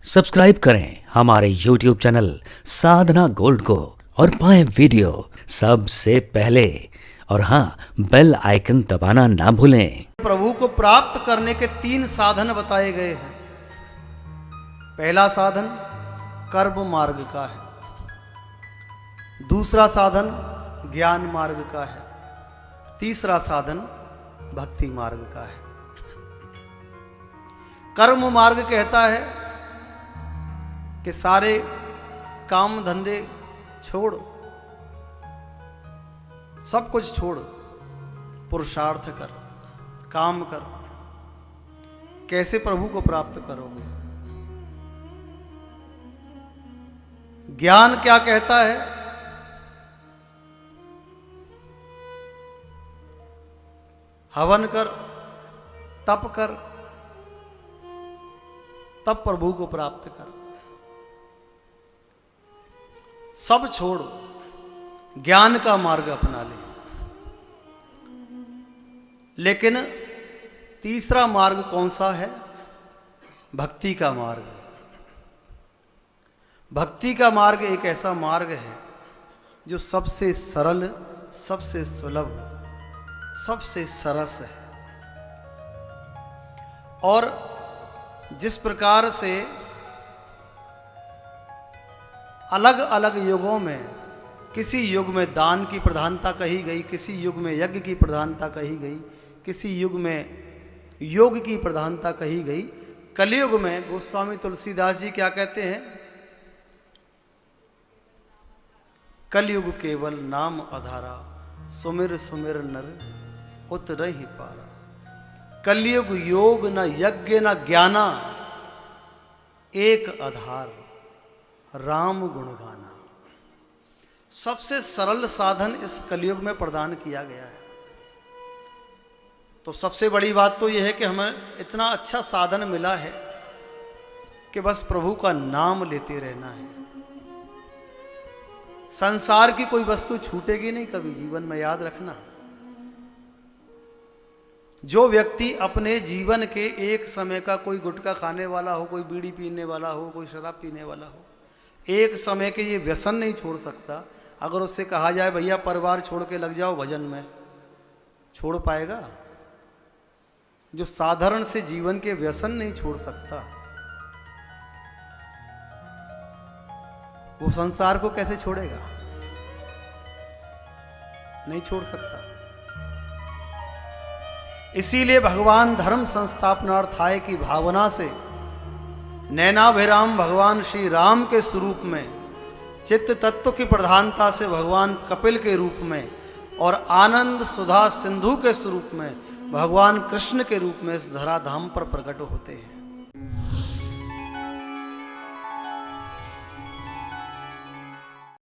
Subscribe करें हमारे YouTube channel साधना gold को और पाएं वीडियो सबसे पहले। और हाँ, बेल आइकन दबाना ना भूलें। प्रभु को प्राप्त करने के 3 साधन बताए गए हैं। पहला साधन कर्म मार्ग का है, दूसरा साधन ज्ञान मार्ग का है, तीसरा साधन भक्ति मार्ग का है। कर्म मार्ग कहता है कि सारे काम धंधे छोड़, सब कुछ छोड़, पुरुषार्थ कर, काम कर। कैसे प्रभु को प्राप्त करोगे? ज्ञान क्या कहता है? हवन कर, तप कर, तब प्रभु को प्राप्त कर। सब छोड़, ज्ञान का मार्ग अपना ले। लेकिन तीसरा मार्ग कौन सा है? भक्ति का मार्ग। भक्ति का मार्ग एक ऐसा मार्ग है जो सबसे सरल, सबसे सुलभ, सबसे सरस है। और जिस प्रकार से अलग अलग युगों में, किसी युग में दान की प्रधानता कही गई, किसी युग में यज्ञ की प्रधानता कही गई, किसी युग में योग की प्रधानता कही गई, कलयुग में गोस्वामी तुलसीदास जी क्या कहते हैं? कलयुग केवल नाम आधारा, सुमिर सुमिर नर उतरहि पारा। कलयुग योग न यज्ञ न ज्ञाना, एक आधार राम गुण गाना। सबसे सरल साधन इस कलयुग में प्रदान किया गया है। तो सबसे बड़ी बात तो यह है कि हमें इतना अच्छा साधन मिला है कि बस प्रभु का नाम लेते रहना है। संसार की कोई वस्तु छूटेगी नहीं कभी जीवन में, याद रखना। जो व्यक्ति अपने जीवन के एक समय का, कोई गुटखा खाने वाला हो, कोई बीड़ी पीने वाला हो, कोई शराब पीने वाला हो, एक समय के ये व्यसन नहीं छोड़ सकता। अगर उससे कहा जाए भैया परिवार छोड़ के लग जाओ भजन में, छोड़ पाएगा? जो साधारण से जीवन के व्यसन नहीं छोड़ सकता, वो संसार को कैसे छोड़ेगा? नहीं छोड़ सकता। इसीलिए भगवान धर्म संस्थापनार्थाय की भावना से नैनाभिराम भगवान श्री राम के स्वरूप में, चित्त तत्व की प्रधानता से भगवान कपिल के रूप में, और आनंद सुधा सिंधु के स्वरूप में भगवान कृष्ण के रूप में इस धराधाम पर प्रकट होते हैं।